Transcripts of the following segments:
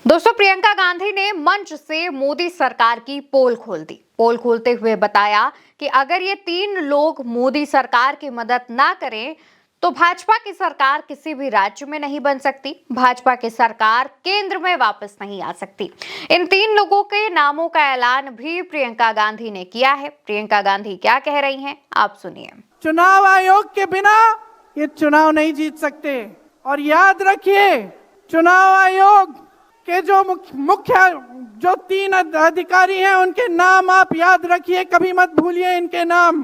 दोस्तों, प्रियंका गांधी ने मंच से मोदी सरकार की पोल खोल दी। पोल खोलते हुए बताया कि अगर ये तीन लोग मोदी सरकार की मदद ना करें तो भाजपा की सरकार किसी भी राज्य में नहीं बन सकती, भाजपा की सरकार केंद्र में वापस नहीं आ सकती। इन तीन लोगों के नामों का ऐलान भी प्रियंका गांधी ने किया है। प्रियंका गांधी क्या कह रही हैं, आप सुनिए। चुनाव आयोग के बिना ये चुनाव नहीं जीत सकते। और याद रखिए, चुनाव आयोग के जो मुख्य जो तीन अधिकारी हैं उनके नाम आप याद रखिए, कभी मत भूलिए इनके नाम,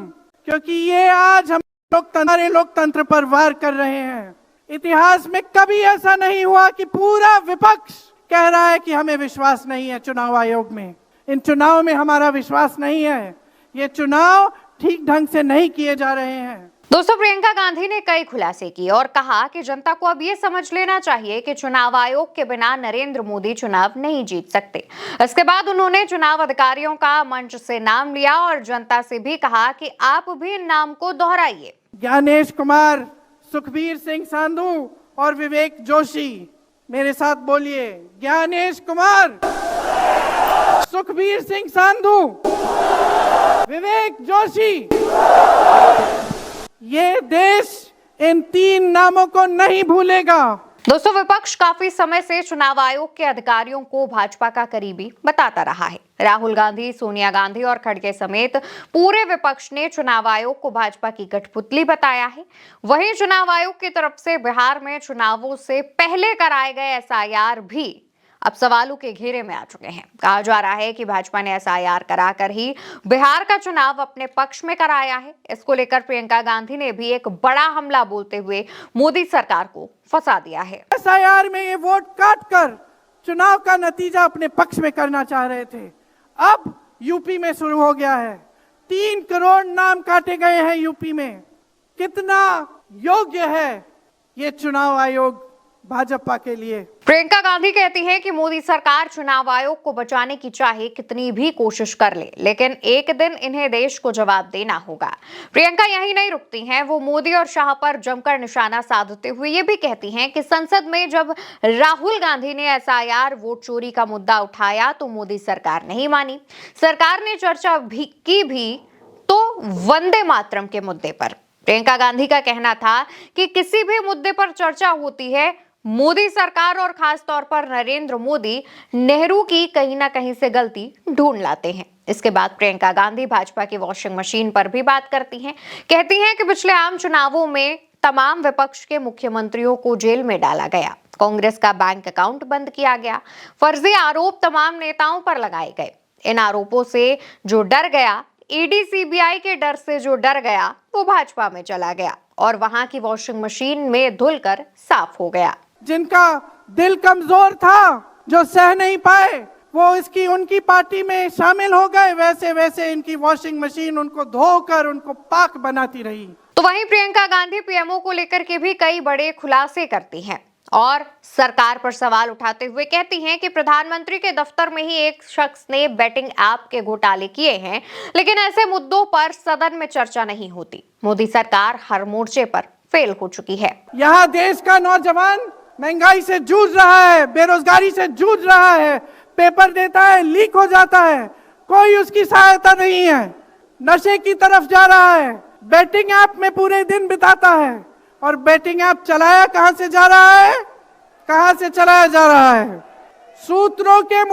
क्योंकि ये आज हम हमारे लोकतंत्र पर वार कर रहे हैं। इतिहास में कभी ऐसा नहीं हुआ कि पूरा विपक्ष कह रहा है कि हमें विश्वास नहीं है चुनाव आयोग में, इन चुनाव में हमारा विश्वास नहीं है, ये चुनाव ठीक ढंग से नहीं किए जा रहे हैं। दोस्तों, प्रियंका गांधी ने कई खुलासे किए और कहा कि जनता को अब ये समझ लेना चाहिए कि चुनाव आयोग के बिना नरेंद्र मोदी चुनाव नहीं जीत सकते। इसके बाद उन्होंने चुनाव अधिकारियों का मंच से नाम लिया और जनता से भी कहा कि आप भी इन नाम को दोहराइए। ज्ञानेश कुमार, सुखबीर सिंह सांधू और विवेक जोशी, मेरे साथ बोलिए। ज्ञानेश कुमार, सुखबीर सिंह सांधू, विवेक जोशी। ये देश इन तीन नामों को नहीं भूलेगा। दोस्तों, विपक्ष काफी समय से चुनाव आयोग के अधिकारियों को भाजपा का करीबी बताता रहा है। राहुल गांधी, सोनिया गांधी और खड़गे समेत पूरे विपक्ष ने चुनाव आयोग को भाजपा की कठपुतली बताया है। वहीं चुनाव आयोग की तरफ से बिहार में चुनावों से पहले कराए गए एसआईआर भी अब सवालों के घेरे में आ चुके हैं। कहा जा रहा है कि भाजपा ने एसआईआर कराकर ही बिहार का चुनाव अपने पक्ष में कराया है। इसको लेकर प्रियंका गांधी ने भी एक बड़ा हमला बोलते हुए मोदी सरकार को फंसा दिया है। एसआईआर में ये वोट काट कर चुनाव का नतीजा अपने पक्ष में करना चाह रहे थे, अब यूपी में शुरू हो गया है। 3 करोड़ नाम काटे गए हैं यूपी में। कितना योग्य है ये चुनाव आयोग भाजपा के लिए। प्रियंका गांधी कहती हैं कि मोदी सरकार चुनाव आयोग को बचाने की चाहे कितनी भी कोशिश कर ले, लेकिन एक दिन इन्हें देश को जवाब देना होगा। प्रियंका यही नहीं रुकती हैं, वो मोदी और शाह पर जमकर निशाना साधते हुए ये भी कहती हैं कि संसद में जब राहुल गांधी ने एसआईआर वोट चोरी का मुद्दा उठाया तो मोदी सरकार नहीं मानी। सरकार ने चर्चा की तो वंदे मातरम के मुद्दे पर। प्रियंका गांधी का कहना था कि किसी भी मुद्दे पर चर्चा होती है, मोदी सरकार और खास तौर पर नरेंद्र मोदी नेहरू की कहीं ना कहीं से गलती ढूंढ लाते हैं। इसके बाद प्रियंका गांधी भाजपा की वॉशिंग मशीन पर भी बात करती हैं। कहती हैं कि पिछले आम चुनावों में तमाम विपक्ष के मुख्यमंत्रियों को जेल में डाला गया, कांग्रेस का बैंक अकाउंट बंद किया गया, फर्जी आरोप तमाम नेताओं पर लगाए गए। इन आरोपों से जो डर गया, ईडी सीबीआई के डर से जो डर गया, वो भाजपा में चला गया और वहां की वॉशिंग मशीन में धुलकर साफ हो गया। जिनका दिल कमजोर था, जो सह नहीं पाए, वो उनकी पार्टी में शामिल हो गए। वैसे वैसे इनकी वॉशिंग मशीन उनको धोकर उनको पाक बनाती रही। तो वहीं प्रियंका गांधी पीएमओ को लेकर के भी कई बड़े खुलासे करती हैं और सरकार पर सवाल उठाते हुए कहती हैं कि प्रधानमंत्री के दफ्तर में ही एक शख्स ने बेटिंग ऐप के घोटाले किए हैं, लेकिन ऐसे मुद्दों पर सदन में चर्चा नहीं होती। मोदी सरकार हर मोर्चे पर फेल हो चुकी है। यहाँ देश का नौजवान महंगाई से जूझ रहा है, बेरोजगारी से जूझ रहा है, पेपर देता है, लीक हो जाता है, कोई उसकी सहायता नहीं है, नशे की तरफ जा रहा है, बेटिंग ऐप में पूरे दिन बिताता है। और बेटिंग ऐप चलाया कहां से जा रहा है, कहां से चलाया जा रहा है? सूत्रों के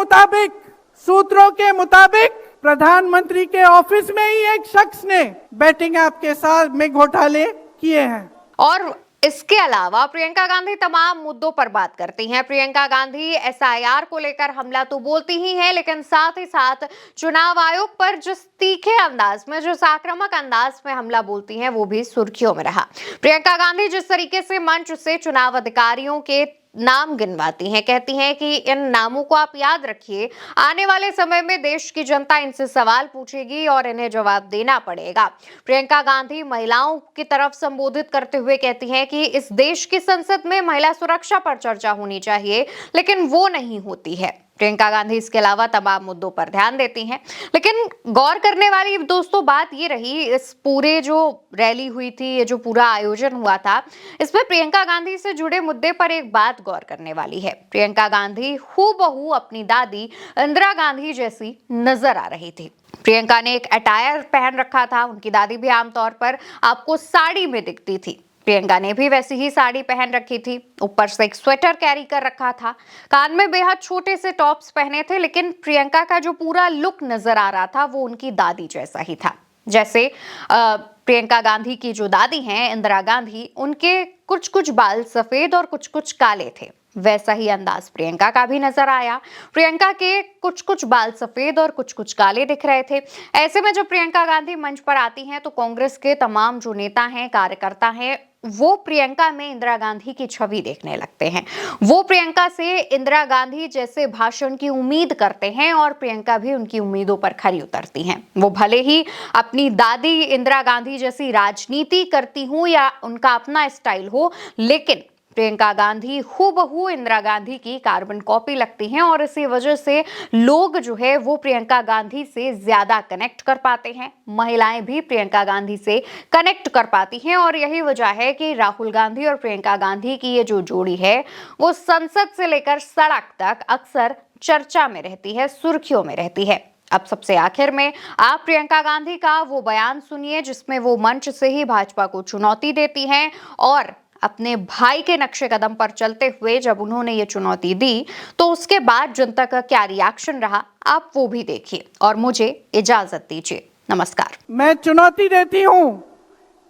मुताबिक प्रधानमंत्री के ऑफिस में ही एक शख्स ने बेटिंग ऐप के साथ में घोटाले किए हैं। और इसके अलावा प्रियंका गांधी तमाम मुद्दों पर बात करती हैं। प्रियंका गांधी एसआईआर को लेकर हमला तो बोलती ही है, लेकिन साथ ही साथ चुनाव आयोग पर जिस तीखे अंदाज में, जो आक्रामक अंदाज में हमला बोलती हैं, वो भी सुर्खियों में रहा। प्रियंका गांधी जिस तरीके से मंच से चुनाव अधिकारियों के नाम गिनवाती हैं, कहती हैं कि इन नामों को आप याद रखिए, आने वाले समय में देश की जनता इनसे सवाल पूछेगी और इन्हें जवाब देना पड़ेगा। प्रियंका गांधी महिलाओं की तरफ संबोधित करते हुए कहती हैं कि इस देश की संसद में महिला सुरक्षा पर चर्चा होनी चाहिए, लेकिन वो नहीं होती है। प्रियंका गांधी इसके अलावा तमाम मुद्दों पर ध्यान देती हैं। लेकिन गौर करने वाली दोस्तों बात ये रही, इस पूरे जो रैली हुई थी, ये जो पूरा आयोजन हुआ था, इसमें प्रियंका गांधी से जुड़े मुद्दे पर एक बात गौर करने वाली है। प्रियंका गांधी हूबहू अपनी दादी इंदिरा गांधी जैसी नजर आ रही थी। प्रियंका ने एक अटायर पहन रखा था, उनकी दादी भी आमतौर पर आपको साड़ी में दिखती थी। प्रियंका ने भी वैसी ही साड़ी पहन रखी थी, ऊपर से एक स्वेटर कैरी कर रखा था, कान में बेहद छोटे से टॉप्स पहने थे। लेकिन प्रियंका का जो पूरा लुक नजर आ रहा था वो उनकी दादी जैसा ही था। जैसे प्रियंका गांधी की जो दादी हैं इंदिरा गांधी, उनके कुछ कुछ बाल सफेद और कुछ कुछ काले थे, वैसा ही अंदाज प्रियंका का भी नजर आया। प्रियंका के कुछ कुछ बाल सफेद और कुछ कुछ काले दिख रहे थे। ऐसे में जब प्रियंका गांधी मंच पर आती हैं तो कांग्रेस के तमाम जो नेता हैं, कार्यकर्ता हैं, वो प्रियंका में इंदिरा गांधी की छवि देखने लगते हैं। वो प्रियंका से इंदिरा गांधी जैसे भाषण की उम्मीद करते हैं और प्रियंका भी उनकी उम्मीदों पर खरी उतरती हैं। वो भले ही अपनी दादी इंदिरा गांधी जैसी राजनीति करती हूं या उनका अपना स्टाइल हो, लेकिन प्रियंका गांधी हूबहू इंदिरा गांधी की कार्बन कॉपी लगती हैं और इसी वजह से लोग जो है वो प्रियंका गांधी से ज्यादा कनेक्ट कर पाते हैं। महिलाएं भी प्रियंका गांधी से कनेक्ट कर पाती हैं और यही वजह है कि राहुल गांधी और प्रियंका गांधी की ये जो जोड़ी है वो संसद से लेकर सड़क तक अक्सर चर्चा में रहती है, सुर्खियों में रहती है। अब सबसे आखिर में आप प्रियंका गांधी का वो बयान सुनिए जिसमें वो मंच से ही भाजपा को चुनौती देती हैं और अपने भाई के नक्शे कदम पर चलते हुए जब उन्होंने ये चुनौती दी तो उसके बाद जनता का क्या रिएक्शन रहा, आप वो भी देखिए और मुझे इजाजत दीजिए। नमस्कार। मैं चुनौती देती हूं,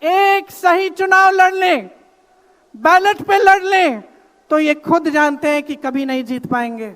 एक सही चुनाव लड़ लें, बैलेट पे लड़ लें, तो ये खुद जानते हैं कि कभी नहीं जीत पाएंगे।